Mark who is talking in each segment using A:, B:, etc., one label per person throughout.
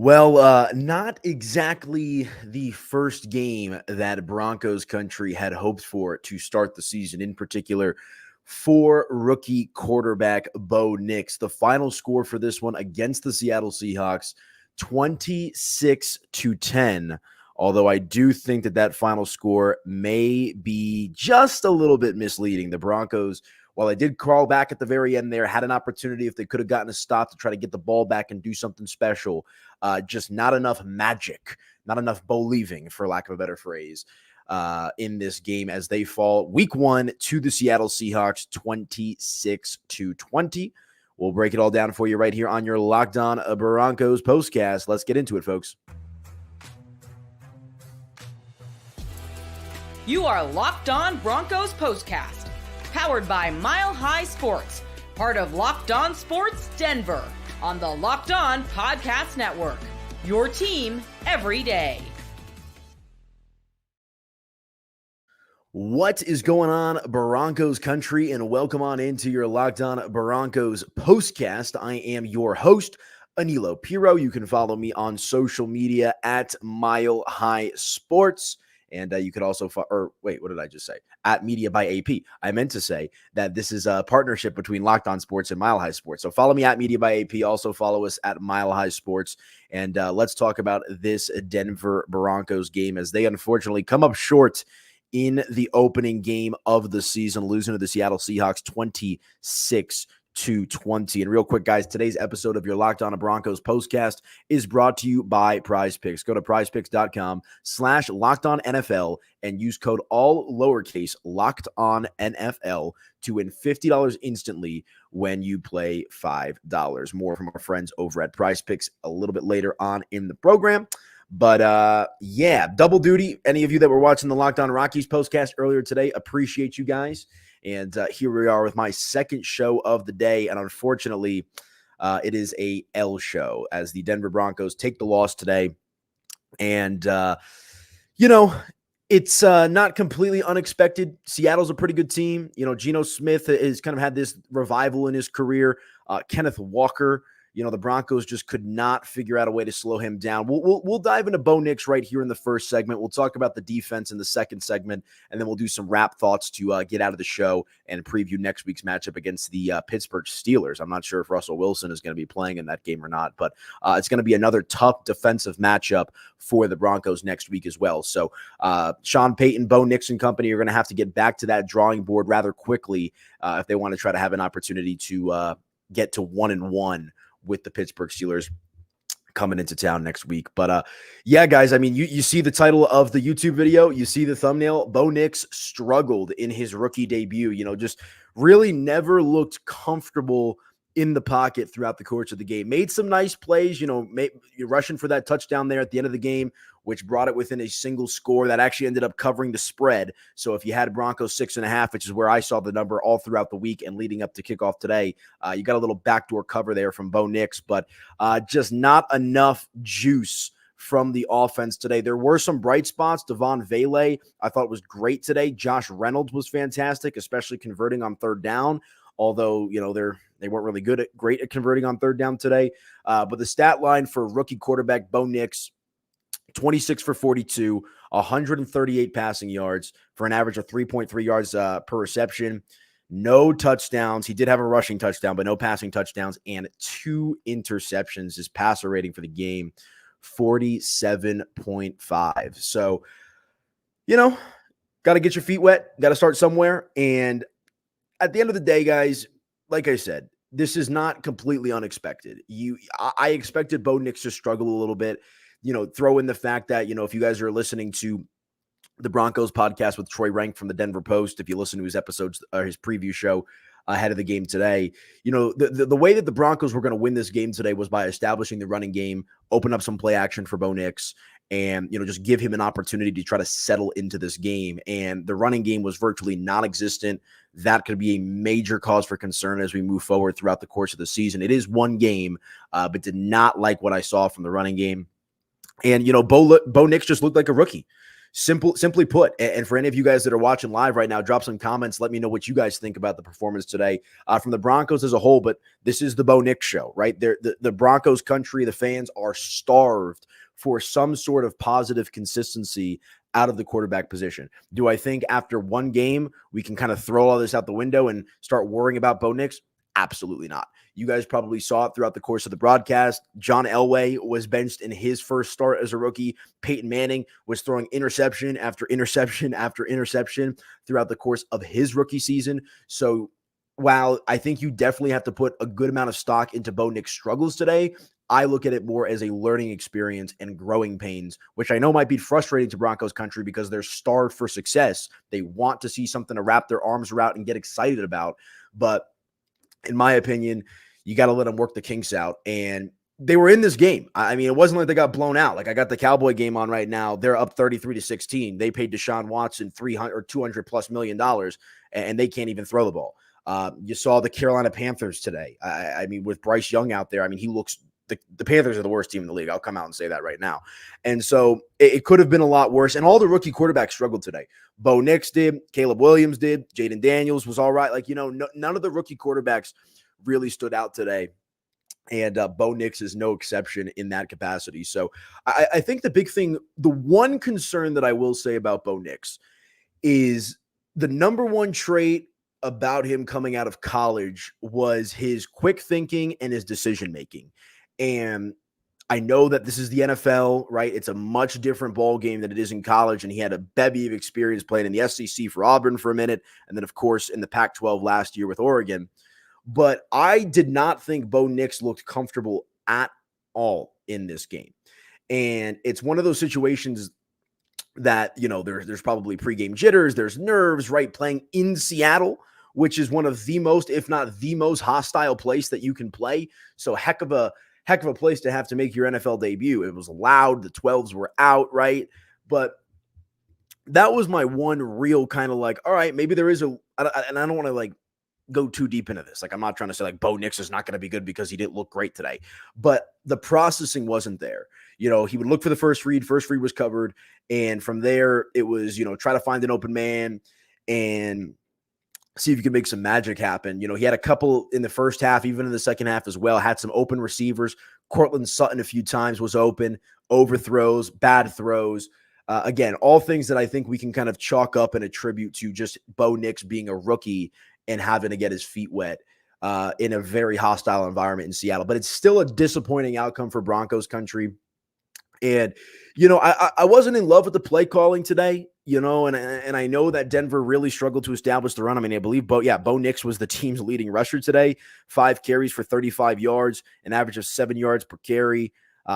A: Not exactly the first game that Broncos Country had hoped for to start the season, in particular for rookie quarterback Bo Nix. The final score for this one against the Seattle Seahawks, 26-10. Although I do think that final score may be just a little bit misleading. The Broncos, while they did crawl back at the very end there, had an opportunity if they could have gotten a stop to try to get the ball back and do something special. Just not enough magic, not enough believing, for lack of a better phrase, in this game as they fall week one to the Seattle Seahawks 26-20. We'll break it all down for you right here on your Locked On Broncos postcast. Let's get into it, folks.
B: You are Locked On Broncos POSTCAST, powered by Mile High Sports, part of Locked On Sports Denver, on the Locked On Podcast Network, your team every day.
A: What is going on, Broncos Country, and welcome on into your Locked On Broncos postcast. I am your host, Aniello Piro. You can follow me on social media at Mile High Sports. And you could also, what did I just say? At Media by AP. I meant to say that this is a partnership between Locked On Sports and Mile High Sports. So follow me at Media by AP. Also follow us at Mile High Sports. And let's talk about this Denver Broncos game as they unfortunately come up short in the opening game of the season, losing to the Seattle Seahawks 26-20. And real quick, guys, today's episode of your Locked On Broncos postcast is brought to you by Prize Picks. Go to prizepicks.com/LockedOnNFL and use code all lowercase LockedOnNFL to win $50 instantly when you play $5. More from our friends over at Prize Picks a little bit later on in the program. But double duty. Any of you that were watching the Locked On Rockies postcast earlier today, appreciate you guys. And here we are with my second show of the day. And unfortunately, it is a L show as the Denver Broncos take the loss today. And, it's not completely unexpected. Seattle's a pretty good team. Geno Smith has kind of had this revival in his career. Kenneth Walker, the Broncos just could not figure out a way to slow him down. We'll dive into Bo Nix right here in the first segment. We'll talk about the defense in the second segment, and then we'll do some wrap thoughts to get out of the show and preview next week's matchup against the Pittsburgh Steelers. I'm not sure if Russell Wilson is going to be playing in that game or not, but it's going to be another tough defensive matchup for the Broncos next week as well. So Sean Payton, Bo Nix and company are going to have to get back to that drawing board rather quickly if they want to try to have an opportunity to get to 1-1 with the Pittsburgh Steelers coming into town next week. But guys, I mean, you see the title of the YouTube video, you see the thumbnail. Bo Nix struggled in his rookie debut, just really never looked comfortable in the pocket throughout the course of the game. Made some nice plays, you're rushing for that touchdown there at the end of the game, which brought it within a single score that actually ended up covering the spread. So if you had Broncos 6.5, which is where I saw the number all throughout the week and leading up to kickoff today, you got a little backdoor cover there from Bo Nix, but just not enough juice from the offense today. There were some bright spots. Devon Vele, I thought was great today. Josh Reynolds was fantastic, especially converting on third down. Although, they weren't really great at converting on third down today. But the stat line for rookie quarterback Bo Nix, 26 for 42, 138 passing yards for an average of 3.3 yards per reception. No touchdowns. He did have a rushing touchdown, but no passing touchdowns, and 2 interceptions. His passer rating for the game, 47.5. So, got to get your feet wet. Got to start somewhere. And at the end of the day, guys, like I said, this is not completely unexpected. I expected Bo Nix to struggle a little bit. Throw in the fact that, if you guys are listening to the Broncos podcast with Troy Rank from the Denver Post, if you listen to his episodes or his preview show ahead of the game today, the way that the Broncos were going to win this game today was by establishing the running game, open up some play action for Bo Nix, and, just give him an opportunity to try to settle into this game. And the running game was virtually non-existent. That could be a major cause for concern as we move forward throughout the course of the season. It is one game, but did not like what I saw from the running game. And, Bo Nix just looked like a rookie. Simply put, and for any of you guys that are watching live right now, drop some comments. Let me know what you guys think about the performance today from the Broncos as a whole. But this is the Bo Nix show, right? The Broncos country, the fans are starved for some sort of positive consistency out of the quarterback position. Do I think after one game we can kind of throw all this out the window and start worrying about Bo Nix? Absolutely not. You guys probably saw it throughout the course of the broadcast. John Elway was benched in his first start as a rookie. Peyton Manning was throwing interception after interception after interception throughout the course of his rookie season. So while I think you definitely have to put a good amount of stock into Bo Nix's struggles today, I look at it more as a learning experience and growing pains, which I know might be frustrating to Broncos country because they're starved for success. They want to see something to wrap their arms around and get excited about. But in my opinion, you got to let them work the kinks out. And they were in this game. I mean, it wasn't like they got blown out. Like I got the Cowboy game on right now. They're up 33-16. They paid Deshaun Watson $200+ million, and they can't even throw the ball. You saw the Carolina Panthers today. I mean, with Bryce Young out there, I mean, he looks the Panthers are the worst team in the league. I'll come out and say that right now. And so it could have been a lot worse. And all the rookie quarterbacks struggled today. Bo Nix did. Caleb Williams did. Jaden Daniels was all right. Like, none of the rookie quarterbacks really stood out today. And Bo Nix is no exception in that capacity. So I think the big thing, the one concern that I will say about Bo Nix is the number one trait about him coming out of college was his quick thinking and his decision-making. And I know that this is the NFL, right? It's a much different ball game than it is in college. And he had a bevy of experience playing in the SEC for Auburn for a minute. And then, of course, in the Pac-12 last year with Oregon. But I did not think Bo Nix looked comfortable at all in this game. And it's one of those situations that, there's probably pregame jitters, there's nerves, right? Playing in Seattle, which is one of the most, if not the most hostile place that you can play. So heck of a place to have to make your NFL debut. It was loud. The 12s were out, right? But that was my one real kind of like, all right, maybe there is and I don't want to like go too deep into this. Like, I'm not trying to say like Bo Nix is not going to be good because he didn't look great today, but the processing wasn't there. He would look for the first read was covered. And from there it was, try to find an open man and see if you can make some magic happen. He had a couple in the first half, even in the second half as well, had some open receivers. Cortland Sutton a few times was open, overthrows, bad throws. Again, all things that I think we can kind of chalk up and attribute to just Bo Nix being a rookie and having to get his feet wet in a very hostile environment in Seattle. But it's still a disappointing outcome for Broncos country. And, I wasn't in love with the play calling today, and I know that Denver really struggled to establish the run. I mean, I believe Bo Nix was the team's leading rusher today, 5 carries for 35 yards, an average of 7 yards per carry.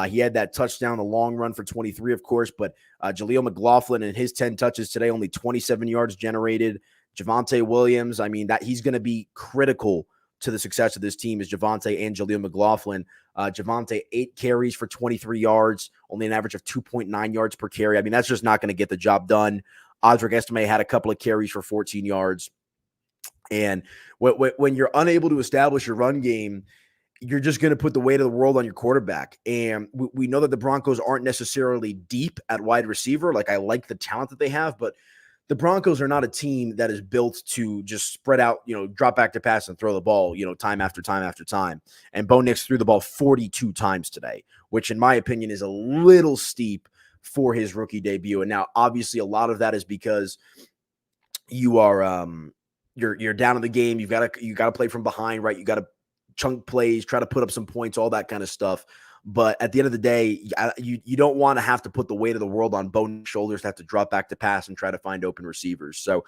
A: He had that touchdown, the long run for 23, of course, but Jaleel McLaughlin and his 10 touches today, only 27 yards generated. Javonte Williams, I mean, that he's going to be critical to the success of this team is Javonte and Jaleel McLaughlin. Javonte, 8 carries for 23 yards, only an average of 2.9 yards per carry. I mean, that's just not going to get the job done. Audric Estime had a couple of carries for 14 yards. And when you're unable to establish your run game, you're just going to put the weight of the world on your quarterback. And we know that the Broncos aren't necessarily deep at wide receiver. Like, I like the talent that they have, but the Broncos are not a team that is built to just spread out, drop back to pass and throw the ball, time after time after time. And Bo Nix threw the ball 42 times today, which in my opinion is a little steep for his rookie debut. And now obviously a lot of that is because you are you're down in the game. You got to play from behind, right? You got to chunk plays, try to put up some points, all that kind of stuff. But at the end of the day, you don't want to have to put the weight of the world on Bo Nix's shoulders to have to drop back to pass and try to find open receivers. So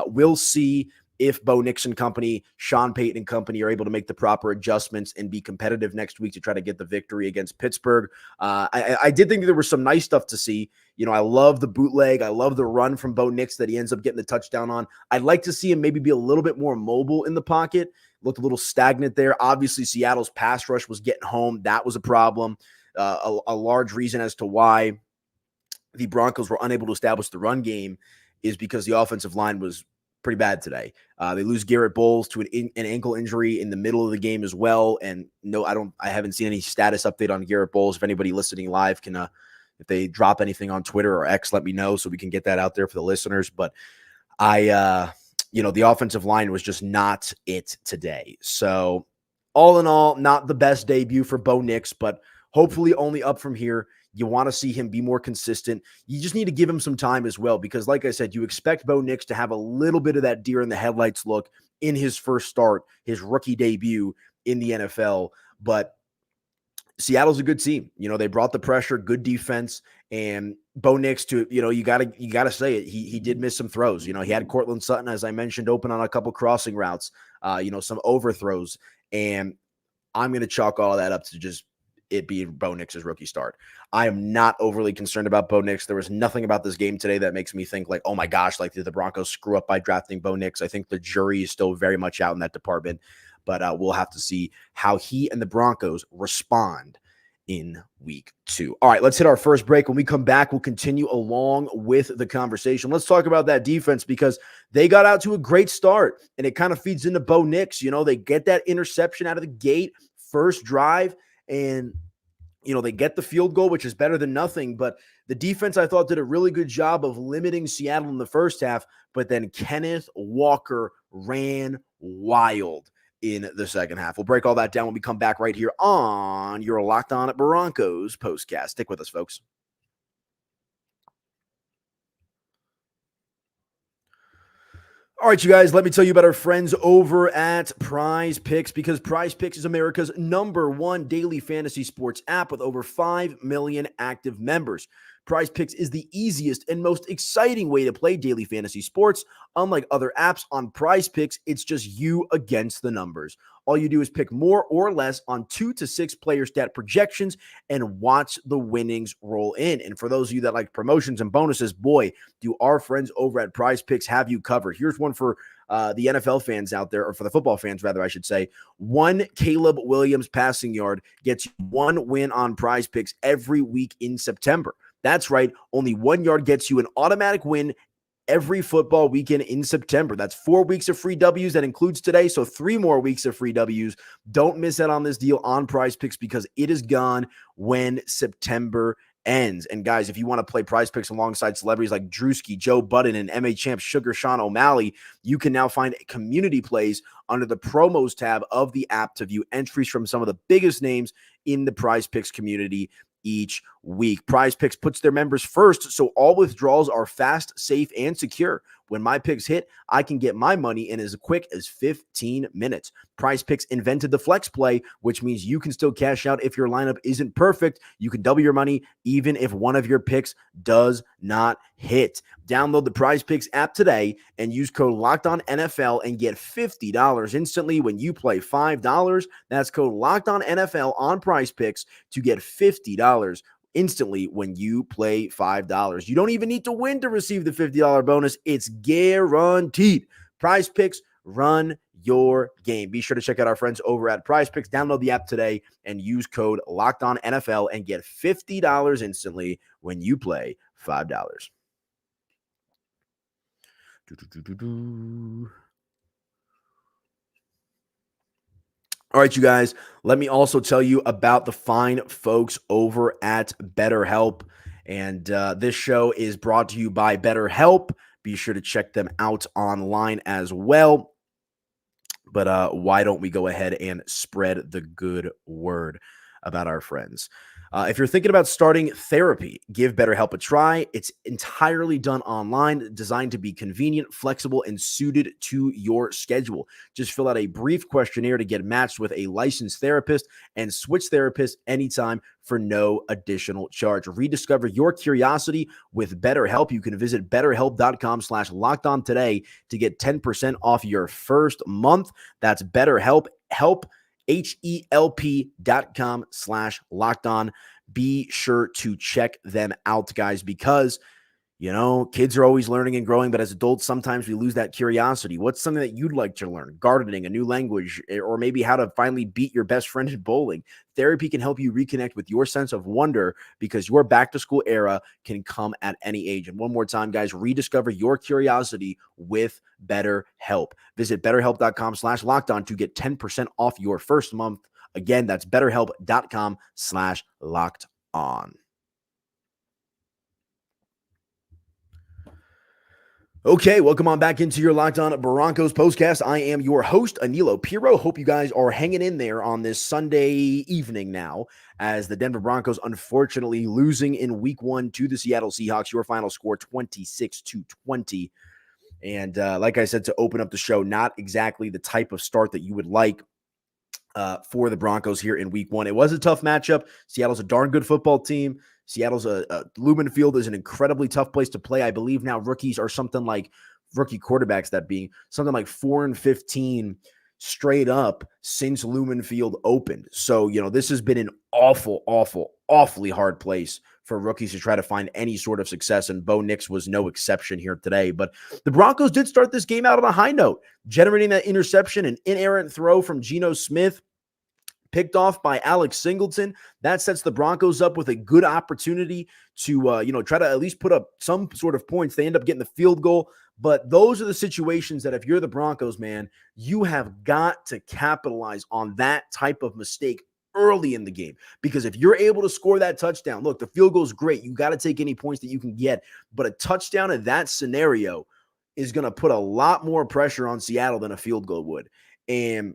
A: we'll see if Bo Nix and company, Sean Payton and company are able to make the proper adjustments and be competitive next week to try to get the victory against Pittsburgh. I did think there was some nice stuff to see. I love the bootleg. I love the run from Bo Nix that he ends up getting the touchdown on. I'd like to see him maybe be a little bit more mobile in the pocket. Looked a little stagnant there. Obviously, Seattle's pass rush was getting home. That was a problem. A large reason as to why the Broncos were unable to establish the run game is because the offensive line was pretty bad today. They lose Garrett Bowles to an ankle injury in the middle of the game as well. And no, I haven't seen any status update on Garrett Bowles. If anybody listening live can If they drop anything on Twitter or X, let me know so we can get that out there for the listeners. But the offensive line was just not it today. So all in all, not the best debut for Bo Nix, but hopefully only up from here. You want to see him be more consistent. You just need to give him some time as well, because like I said, you expect Bo Nix to have a little bit of that deer in the headlights look in his first start, his rookie debut in the NFL. But Seattle's a good team. They brought the pressure, good defense, and Bo Nix, you gotta say it. He did miss some throws. He had Cortland Sutton, as I mentioned, open on a couple crossing routes, some overthrows, and I'm going to chalk all that up to just it being Bo Nix's rookie start. I am not overly concerned about Bo Nix. There was nothing about this game today that makes me think like, oh my gosh, like did the Broncos screw up by drafting Bo Nix? I think the jury is still very much out in that department, but we'll have to see how he and the Broncos respond in week 2. All right, let's hit our first break. When we come back, we'll continue along with the conversation. Let's talk about that defense, because they got out to a great start, and it kind of feeds into Bo Nix. They get that interception out of the gate, first drive, and they get the field goal, which is better than nothing. But the defense, I thought, did a really good job of limiting Seattle in the first half, but then Kenneth Walker ran wild in the second half. We'll break all that down when we come back right here on your Locked On Broncos postcast. Stick with us, folks. All right, you guys, let me tell you about our friends over at Prize Picks, because Prize Picks is America's #1 daily fantasy sports app with over 5 million active members. Prize Picks is the easiest and most exciting way to play daily fantasy sports. Unlike other apps, on Prize Picks, it's just you against the numbers. All you do is pick more or less on 2 to 6 player stat projections and watch the winnings roll in. And for those of you that like promotions and bonuses, boy, do our friends over at Prize Picks have you covered. Here's one for the NFL fans out there, or for the football fans, rather, I should say. 1 Caleb Williams passing yard gets you 1 win on Prize Picks every week in September. That's right. Only 1 yard gets you an automatic win every football weekend in September. That's 4 weeks of free W's. That includes today. So 3 more weeks of free W's. Don't miss out on this deal on Prize Picks, because it is gone when September ends. And guys, if you want to play Prize Picks alongside celebrities like Drewski, Joe Budden, and MA champ Sugar Sean O'Malley, you can now find community plays under the promos tab of the app to view entries from some of the biggest names in the Prize Picks community each week. Prize Picks puts their members first, so all withdrawals are fast, safe, and secure. When my picks hit, I can get my money in as quick as 15 minutes. Prize Picks invented the flex play, which means you can still cash out if your lineup isn't perfect. You can double your money even if one of your picks does not hit. Download the Prize Picks app today and use code LOCKEDONNFL and get $50 instantly when you play $5. That's code LOCKEDONNFL on Prize Picks to get $50 instantly when you play $5. You don't even need to win to receive the $50 bonus. It's guaranteed. Prize Picks, run your game. Be sure to check out our friends over at Prize Picks. Download the app today and use code LOCKEDONNFL and get $50 instantly when you play $5. All right, you guys, let me also tell you about the fine folks over at BetterHelp. And this show is brought to you by BetterHelp. Be sure to check them out online as well. But why don't we go ahead and spread the good word about our friends? If you're thinking about starting therapy, give BetterHelp a try. It's entirely done online, designed to be convenient, flexible, and suited to your schedule. Just fill out a brief questionnaire to get matched with a licensed therapist and switch therapists anytime for no additional charge. Rediscover your curiosity with BetterHelp. You can visit betterhelp.com/lockedon today to get 10% off your first month. That's BetterHelp. HELP.com/lockedon. Be sure to check them out, guys, because, kids are always learning and growing, but as adults, sometimes we lose that curiosity. What's something that you'd like to learn? Gardening, a new language, or maybe how to finally beat your best friend at bowling. Therapy can help you reconnect with your sense of wonder, because your back-to-school era can come at any age. And one more time, guys, rediscover your curiosity with BetterHelp. Visit betterhelp.com/lockedon to get 10% off your first month. Again, that's betterhelp.com/lockedon. Okay, welcome on back into your Locked On Broncos postcast. I am your host, Aniello Piro. Hope you guys are hanging in there on this Sunday evening now, as the Denver Broncos unfortunately losing in week 1 to the Seattle Seahawks. Your final score 26-20. And like I said, to open up the show, not exactly the type of start that you would like for the Broncos here in week 1. It was a tough matchup. Seattle's a darn good football team. Seattle's Lumen Field is an incredibly tough place to play. I believe now rookie quarterbacks, that being something like 4-15 straight up since Lumen Field opened. So, this has been an awfully hard place for rookies to try to find any sort of success, and Bo Nix was no exception here today. But the Broncos did start this game out on a high note, generating that interception, an inerrant throw from Geno Smith, picked off by Alex Singleton. That sets the Broncos up with a good opportunity to, try to at least put up some sort of points. They end up getting the field goal. But those are the situations that if you're the Broncos, man, you have got to capitalize on that type of mistake early in the game. Because if you're able to score that touchdown, look, the field goal is great. You got to take any points that you can get. But a touchdown in that scenario is going to put a lot more pressure on Seattle than a field goal would. And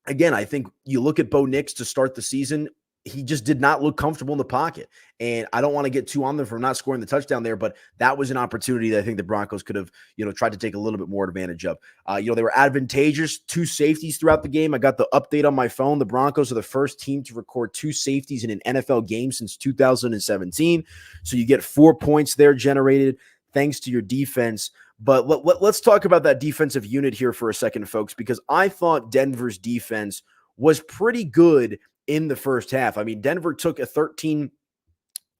A: again, I think you look at Bo Nix to start the season, he just did not look comfortable in the pocket. And I don't want to get too on them for not scoring the touchdown there, but that was an opportunity that I think the Broncos could have, tried to take a little bit more advantage of. They were advantageous, 2 safeties throughout the game. I got the update on my phone. The Broncos are the first team to record 2 safeties in an NFL game since 2017. So you get 4 points there generated thanks to your defense. But let's talk about that defensive unit here for a second, folks, because I thought Denver's defense was pretty good in the first half. I mean, Denver took a 13-9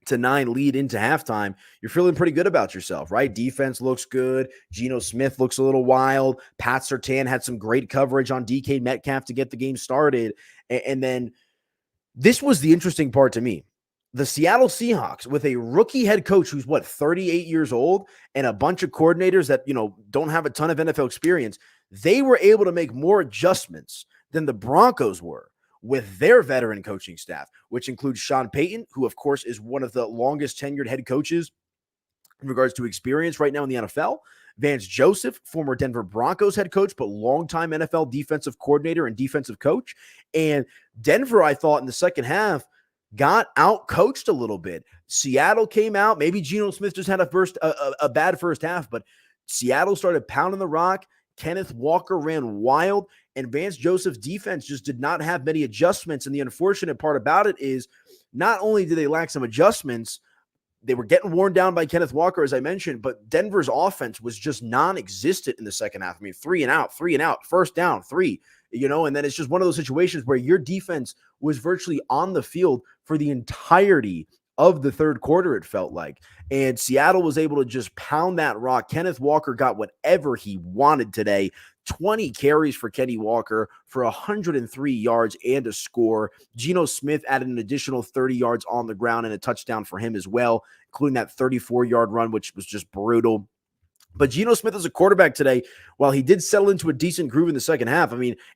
A: lead into halftime. You're feeling pretty good about yourself, right? Defense looks good. Geno Smith looks a little wild. Pat Surtain had some great coverage on DK Metcalf to get the game started. And then this was the interesting part to me. The Seattle Seahawks, with a rookie head coach who's 38 years old and a bunch of coordinators that, don't have a ton of NFL experience, they were able to make more adjustments than the Broncos were with their veteran coaching staff, which includes Sean Payton, who of course is one of the longest tenured head coaches in regards to experience right now in the NFL. Vance Joseph, former Denver Broncos head coach, but longtime NFL defensive coordinator and defensive coach. And Denver, I thought in the second half, got out-coached a little bit. Seattle came out. Maybe Geno Smith just had a bad first half, but Seattle started pounding the rock. Kenneth Walker ran wild, and Vance Joseph's defense just did not have many adjustments. And the unfortunate part about it is not only did they lack some adjustments, they were getting worn down by Kenneth Walker, as I mentioned, but Denver's offense was just non-existent in the second half. I mean, 3 and out, first down, 3. And then it's just one of those situations where your defense was virtually on the field for the entirety of the third quarter, it felt like. And Seattle was able to just pound that rock. Kenneth Walker got whatever he wanted today. 20 carries for Kenny Walker for 103 yards and a score. Geno Smith added an additional 30 yards on the ground and a touchdown for him as well, including that 34-yard run, which was just brutal. But Geno Smith as a quarterback today, while he did settle into a decent groove in the second half,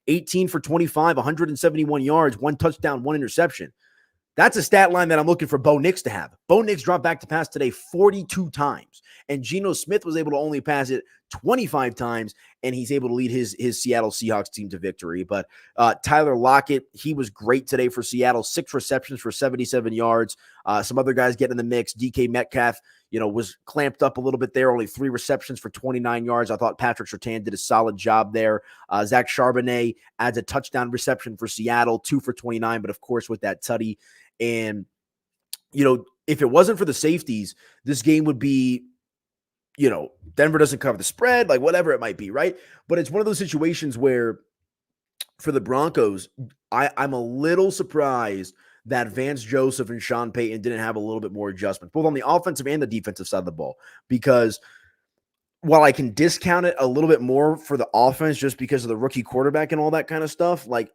A: 18 for 25, 171 yards, 1 touchdown, 1 interception. That's a stat line that I'm looking for Bo Nix to have. Bo Nix dropped back to pass today 42 times, and Geno Smith was able to only pass it 25 times, and he's able to lead his Seattle Seahawks team to victory. But Tyler Lockett, he was great today for Seattle, 6 receptions for 77 yards. Some other guys getting in the mix. DK Metcalf, was clamped up a little bit there, only 3 receptions for 29 yards. I thought Patrick Surtain did a solid job there. Zach Charbonnet adds a touchdown reception for Seattle, 2 for 29, but of course with that tutty. And, if it wasn't for the safeties, this game would be, Denver doesn't cover the spread, like whatever it might be, right? But it's one of those situations where for the Broncos, I'm a little surprised that Vance Joseph and Sean Payton didn't have a little bit more adjustment, both on the offensive and the defensive side of the ball. Because while I can discount it a little bit more for the offense just because of the rookie quarterback and all that kind of stuff, like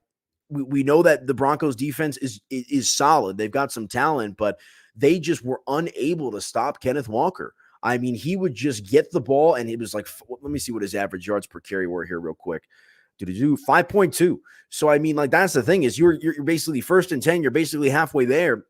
A: we know that the Broncos defense is solid. They've got some talent, but they just were unable to stop Kenneth Walker. I mean, he would just get the ball, and it was like, let me see what his average yards per carry were here real quick. 5.2. So, that's the thing is you're basically 1st and 10. You're basically halfway there.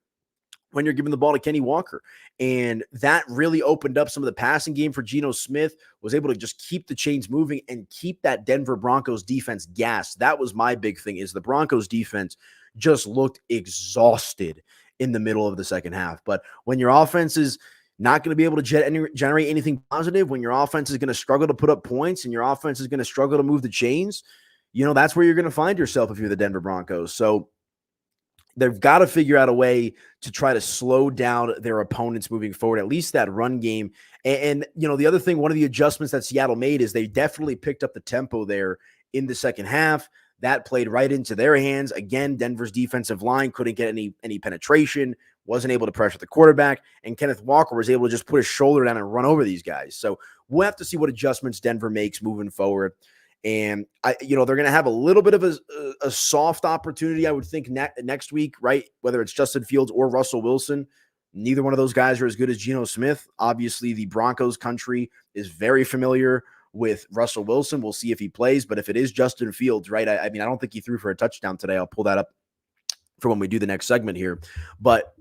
A: when you're giving the ball to Kenny Walker. And that really opened up some of the passing game for Geno Smith, was able to just keep the chains moving and keep that Denver Broncos defense gassed. That was my big thing, is the Broncos defense just looked exhausted in the middle of the second half. But when your offense is not going to be able to generate anything positive, when your offense is going to struggle to put up points and your offense is going to struggle to move the chains, that's where you're going to find yourself if you're the Denver Broncos. So they've got to figure out a way to try to slow down their opponents moving forward, at least that run game. And the other thing, one of the adjustments that Seattle made is they definitely picked up the tempo there in the second half. That played right into their hands. Again, Denver's defensive line couldn't get any penetration, wasn't able to pressure the quarterback, and Kenneth Walker was able to just put his shoulder down and run over these guys. So we'll have to see what adjustments Denver makes moving forward. And they're going to have a little bit of a soft opportunity, I would think, next week, right? Whether it's Justin Fields or Russell Wilson. Neither one of those guys are as good as Geno Smith. Obviously, the Broncos country is very familiar with Russell Wilson. We'll see if he plays, but if it is Justin Fields, right? I don't think he threw for a touchdown today. I'll pull that up for when we do the next segment here. But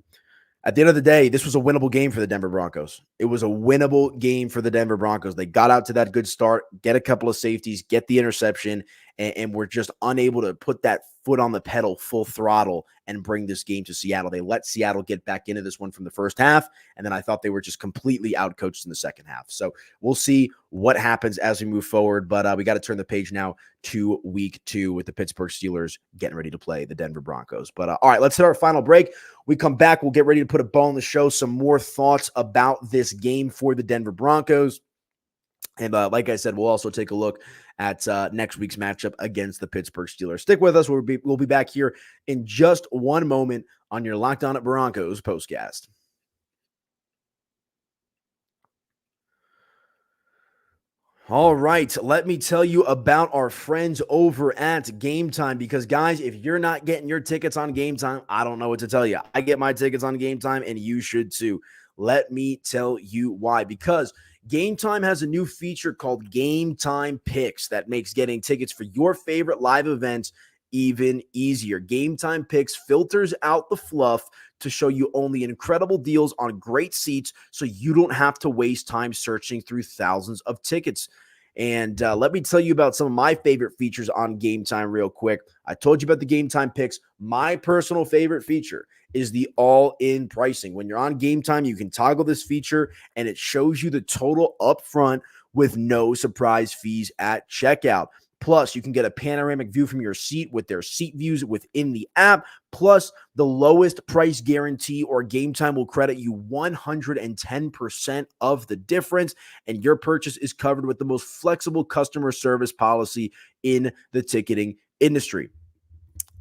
A: at the end of the day, this was a winnable game for the Denver Broncos. It was a winnable game for the Denver Broncos. They got out to that good start, get a couple of safeties, get the interception, and were just unable to put that foot on the pedal full throttle and bring this game to Seattle. They let Seattle get back into this one from the first half, and then I thought they were just completely outcoached in the second half. So we'll see what happens as we move forward, but we got to turn the page now to week 2 with the Pittsburgh Steelers getting ready to play the Denver Broncos. But all right, let's hit our final break. We come back, we'll get ready to put a bow on the show, some more thoughts about this game for the Denver Broncos. And like I said, we'll also take a look at next week's matchup against the Pittsburgh Steelers. Stick with us. We'll be back here in just one moment on your Locked On Broncos postcast. All right, let me tell you about our friends over at Game Time, because guys, if you're not getting your tickets on Game Time, I don't know what to tell you. I get my tickets on Game Time, and you should too. Let me tell you why. Because Game Time has a new feature called Game Time Picks that makes getting tickets for your favorite live events even easier. Game Time Picks filters out the fluff to show you only incredible deals on great seats, so you don't have to waste time searching through thousands of tickets. And let me tell you about some of my favorite features on Game Time real quick. I told you about the Game Time Picks. My personal favorite feature is the all-in pricing. When you're on Game Time, you can toggle this feature, and it shows you the total up front with no surprise fees at checkout. Plus, you can get a panoramic view from your seat with their seat views within the app. Plus, the lowest price guarantee, or Game Time will credit you 110% of the difference, and your purchase is covered with the most flexible customer service policy in the ticketing industry.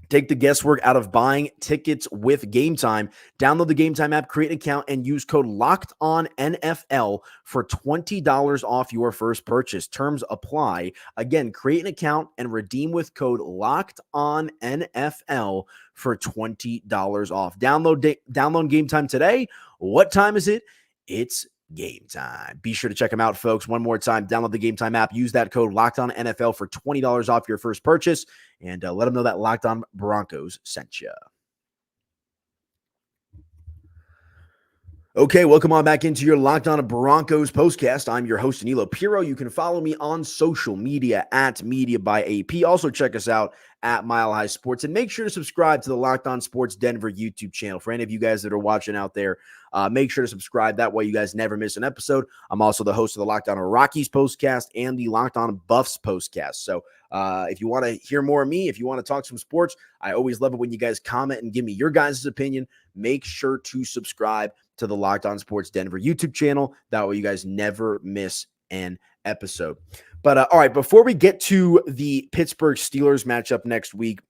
A: Take the guesswork out of buying tickets with Game Time. Download the Game Time app, create an account, and use code LOCKEDONNFL for $20 off your first purchase. Terms apply. Again, create an account and redeem with code LOCKEDONNFL for $20 off. Download Game Time today. What time is it? It's Game Time. Be sure to check them out, folks. One more time, download the Game Time app. Use that code LOCKEDONNFL for $20 off your first purchase, and let them know that Locked On Broncos sent you. Okay, welcome on back into your Locked On Broncos postcast. I'm your host, Aniello Piro. You can follow me on social media at Media by AP. Also, check us out at Mile High Sports, and make sure to subscribe to the Locked On Sports Denver YouTube channel. For any of you guys that are watching out there, make sure to subscribe. That way you guys never miss an episode. I'm also the host of the Locked On Rockies postcast and the Locked On Buffs postcast. So if you want to hear more of me, if you want to talk some sports, I always love it when you guys comment and give me your guys' opinion. Make sure to subscribe to the Locked On Sports Denver YouTube channel. That way you guys never miss an episode. But all right, before we get to the Pittsburgh Steelers matchup next week,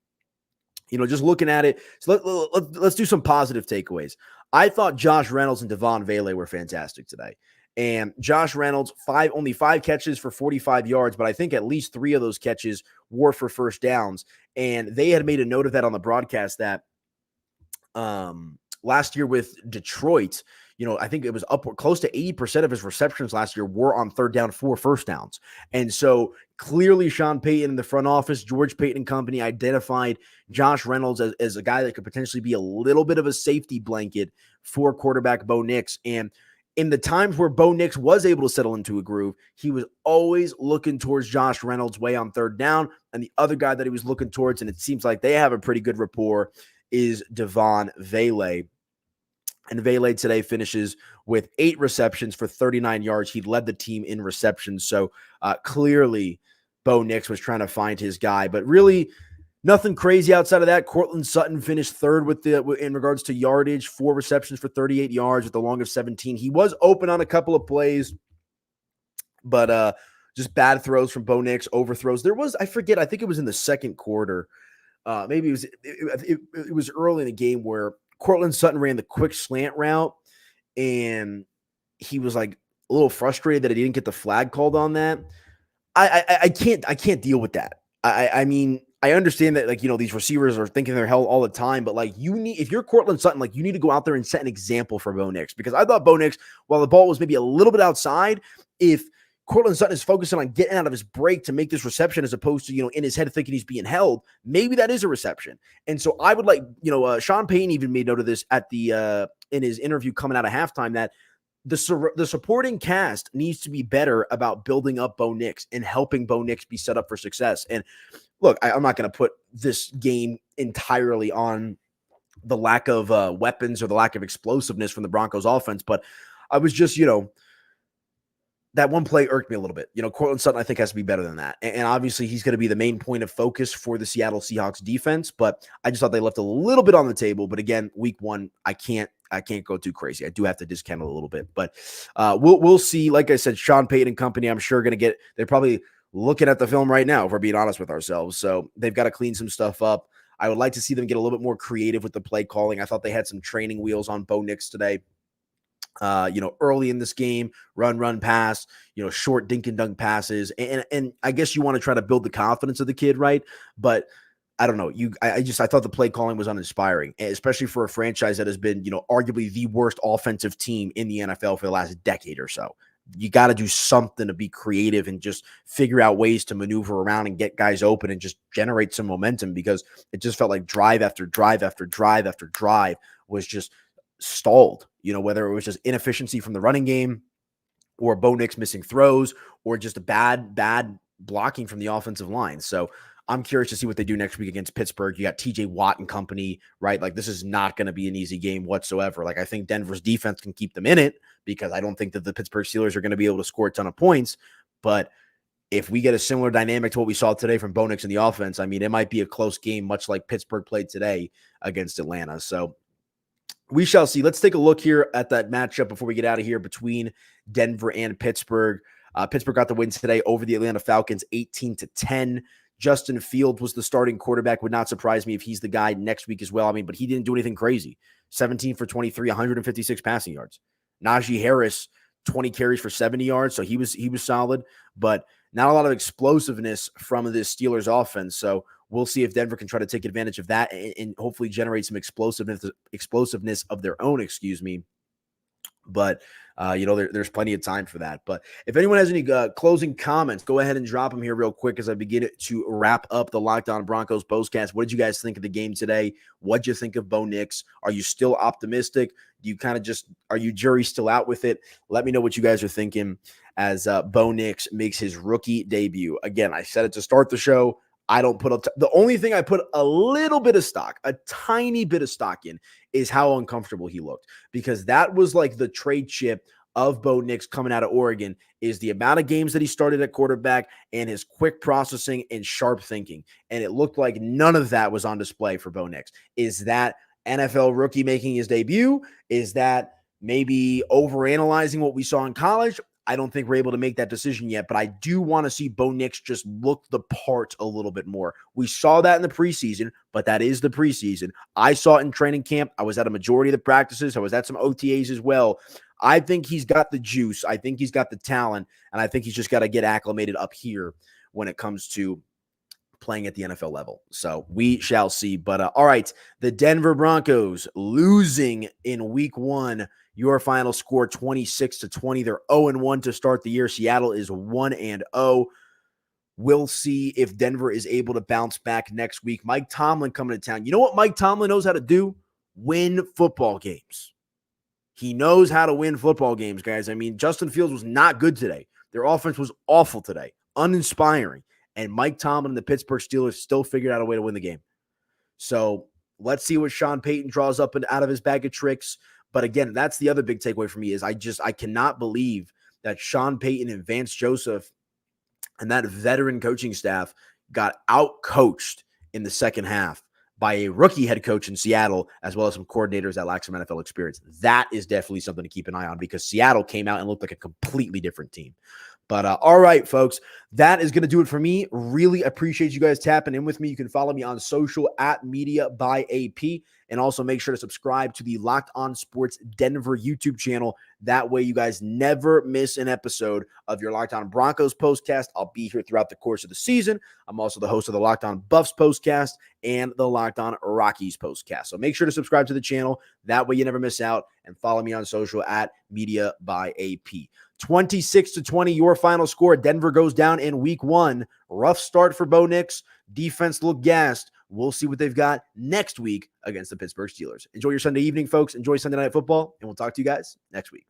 A: just looking at it, so let's do some positive takeaways. I thought Josh Reynolds and Devon Vele were fantastic today. And Josh Reynolds, only 5 catches for 45 yards, but I think at least 3 of those catches were for first downs. And they had made a note of that on the broadcast that last year with Detroit, I think it was upward close to 80% of his receptions last year were on third down for first downs. And so clearly Sean Payton in the front office, George Payton and company identified Josh Reynolds as a guy that could potentially be a little bit of a safety blanket for quarterback Bo Nix. And in the times where Bo Nix was able to settle into a groove, he was always looking towards Josh Reynolds' way on third down. And the other guy that he was looking towards, and it seems like they have a pretty good rapport, is Devon Vele. And Vele today finishes with 8 receptions for 39 yards. He led the team in receptions. So clearly Bo Nix was trying to find his guy, but really nothing crazy outside of that. Cortland Sutton finished third in regards to yardage, 4 receptions for 38 yards with a long of 17. He was open on a couple of plays, but just bad throws from Bo Nix, overthrows. I think it was in the second quarter. Maybe it was early in the game where Cortland Sutton ran the quick slant route, and he was like a little frustrated that he didn't get the flag called on that. I can't deal with that. I mean, I understand that, these receivers are thinking they're hell all the time, but if you're Cortland Sutton, you need to go out there and set an example for Bo Nix, because I thought Bo Nix, while the ball was maybe a little bit outside, if Cortland Sutton is focusing on getting out of his break to make this reception as opposed to, in his head thinking he's being held, maybe that is a reception. And so I would Sean Payton even made note of this at in his interview coming out of halftime, that the supporting cast needs to be better about building up Bo Nix and helping Bo Nix be set up for success. And look, I'm not going to put this game entirely on the lack of weapons or the lack of explosiveness from the Broncos offense, but I was just, that one play irked me a little bit. Cortland Sutton, I think, has to be better than that. And obviously he's going to be the main point of focus for the Seattle Seahawks defense, but I just thought they left a little bit on the table. But again, week 1, I can't go too crazy. I do have to discount it a little bit, but we'll see. Like I said, Sean Payton and company, I'm sure they're probably looking at the film right now, if we're being honest with ourselves. So they've got to clean some stuff up. I would like to see them get a little bit more creative with the play calling. I thought they had some training wheels on Bo Nix today. Early in this game, run, pass, short dink and dunk passes. And I guess you want to try to build the confidence of the kid, right? But I don't know. I thought the play calling was uninspiring, especially for a franchise that has been, arguably the worst offensive team in the NFL for the last decade or so. You got to do something to be creative and just figure out ways to maneuver around and get guys open and just generate some momentum, because it just felt like drive after drive after drive after drive was just stalled, whether it was just inefficiency from the running game or Bo Nix missing throws or just a bad blocking from the offensive line. So I'm curious to see what they do next week against Pittsburgh. You got TJ Watt and company, right? This is not going to be an easy game whatsoever. I think Denver's defense can keep them in it, because I don't think that the Pittsburgh Steelers are going to be able to score a ton of points. But if we get a similar dynamic to what we saw today from Bo Nix in the offense, I mean, it might be a close game, much like Pittsburgh played today against Atlanta. So we shall see. Let's take a look here at that matchup before we get out of here between Denver and Pittsburgh. Pittsburgh got the win today over the Atlanta Falcons, 18-10. Justin Fields was the starting quarterback. Would not surprise me if he's the guy next week as well. I mean, but he didn't do anything crazy. 17 for 23, 156 passing yards. Najee Harris, 20 carries for 70 yards. So he was solid, but not a lot of explosiveness from this Steelers offense. So we'll see if Denver can try to take advantage of that and hopefully generate some explosiveness of their own, But, there's plenty of time for that. But if anyone has any closing comments, go ahead and drop them here real quick as I begin to wrap up the Locked On Broncos postcast. What did you guys think of the game today? What'd you think of Bo Nix? Are you still optimistic? Do you are you jury still out with it? Let me know what you guys are thinking as Bo Nix makes his rookie debut. Again, I said it to start the show. I don't put the only thing I put a little bit of stock, a tiny bit of stock in, is how uncomfortable he looked, because that was the trade chip of Bo Nix coming out of Oregon, is the amount of games that he started at quarterback and his quick processing and sharp thinking. And it looked like none of that was on display for Bo Nix. Is that NFL rookie making his debut? Is that maybe overanalyzing what we saw in college? I don't think we're able to make that decision yet, but I do want to see Bo Nix just look the part a little bit more. We saw that in the preseason, but that is the preseason. I saw it in training camp. I was at a majority of the practices. I was at some OTAs as well. I think he's got the juice. I think he's got the talent, and I think he's just got to get acclimated up here when it comes to playing at the NFL level. So we shall see. But all right, the Denver Broncos losing in week 1. Your final score 26-20. They're 0-1 to start the year. Seattle is 1-0. We'll see if Denver is able to bounce back next week. Mike Tomlin coming to town. You know what Mike Tomlin knows how to do? Win football games. He knows how to win football games, guys. I mean, Justin Fields was not good today. Their offense was awful today, uninspiring. And Mike Tomlin and the Pittsburgh Steelers still figured out a way to win the game. So let's see what Sean Payton draws up and out of his bag of tricks. But again, that's the other big takeaway for me is I cannot believe that Sean Payton and Vance Joseph and that veteran coaching staff got out-coached in the second half by a rookie head coach in Seattle, as well as some coordinators that lack some NFL experience. That is definitely something to keep an eye on because Seattle came out and looked like a completely different team. But all right, folks, that is going to do it for me. Really appreciate you guys tapping in with me. You can follow me on social at Media by AP, and also make sure to subscribe to the Locked On Sports Denver YouTube channel. That way you guys never miss an episode of your Locked On Broncos postcast. I'll be here throughout the course of the season. I'm also the host of the Locked On Buffs postcast and the Locked On Rockies postcast. So make sure to subscribe to the channel. That way you never miss out, and follow me on social at Media by AP. 26-20, your final score. Denver goes down in week 1. Rough start for Bo Nix. Defense looked gassed. We'll see what they've got next week against the Pittsburgh Steelers. Enjoy your Sunday evening, folks. Enjoy Sunday Night Football, and we'll talk to you guys next week.